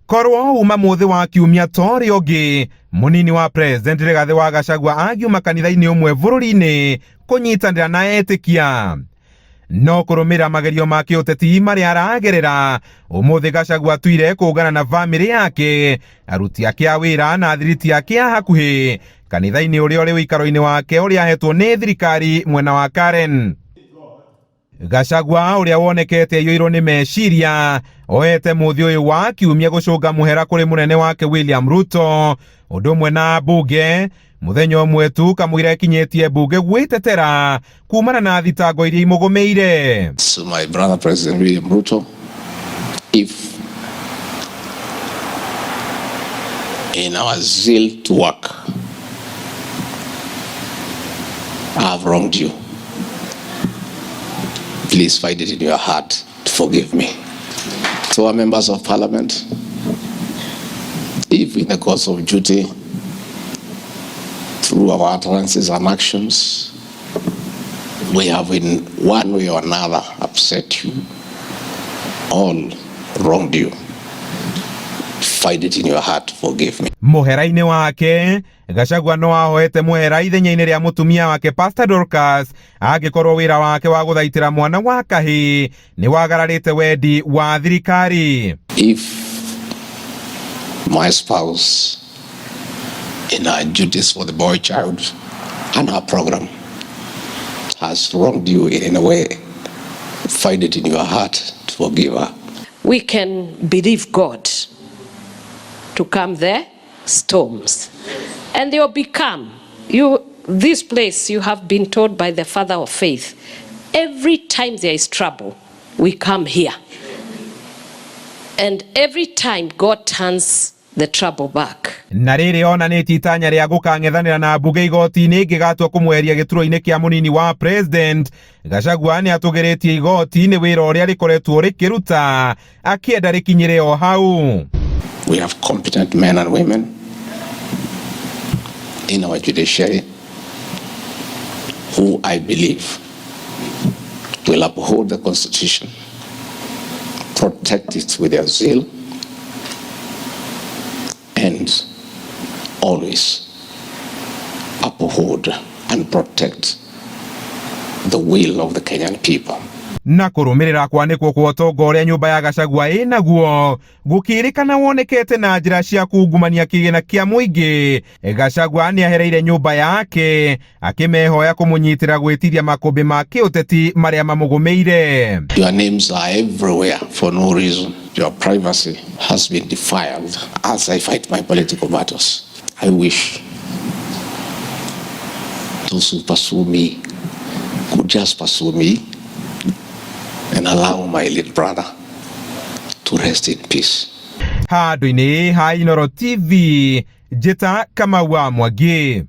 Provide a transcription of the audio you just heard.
Korwo uma muthi wa kiumia tori ogi Mũnini wa President Rigathi wa Gachagua agiuma kanitha-ini umwe bururi-ini kunyitanira na etikia no kurumira magerio ma kiuteti maria aragerera. Umuthi Gachagua atuire kũngana na family yake, aruti ake a wira na thiriti yake a hakuhi kanitha-ini uria uri wikaro-ini wake uria ahetwo ni thirikari mwena wa Karen. Gachagua uria wonekete yoiro ni meciria oete muthi uyu wa kiumia gucunga muhera kuri munene wake William Ruto undu umwe na bunge muthenya umwe tu kamwira ekinyetie bunge gwitetera kumana na thitango iria imugumeire. So my brother President William Ruto, if in our zeal to work I have wronged you, please find it in your heart to forgive me. To our members of parliament, if in the course of duty, through our utterances and actions, we have in one way or another upset you, all wronged you, find it in your heart to forgive me. Muhera-ini wake Gachagua no ahoete muhera ithenya-ini ria mutumia wake Pastor Dorcas agikorwo wira wake wa guthaitira mwana wa kahi ni wagararite wendi wa thirikari. If my spouse in our duties for the boy child and our program has wronged you in any way, find it in your heart to forgive her. We can believe God to calm the storms, and they will become. This place you have been told by the father of faith, every time there is trouble, we come here. And every time God turns the trouble back. Na riri ona ni titanya ria gukang'ethanira na bunge igoti-ini ingigatua kumweria gituro-ini kia munini wa President. Gachagua ni atugiritie igoti-ini wira uria rikoretwo rikiruta akienda rikinyire o hau. We have competent men and women in our judiciary who I believe will uphold the Constitution, protect it with their zeal, and always uphold and protect the will of the Kenyan people. Na kurumirira kwanikwo kwa utongoria nyumba ya Gachagua inaguo gukirikana wonekete na njira cia kungumania kigina kia muingi. Gachagua ni ahereire nyumba yake akimehoya kumunyitira gwitiria makombe ma kiuteti maria mamugumeire. Your names are everywhere for no reason. Your privacy has been defiled as I fight my political battles. I wish those who pursue me could just pursue me and allow my little brother to rest in peace. Handũ-inĩ ha Inooro TV, Njĩta Kamau wa Mwangi.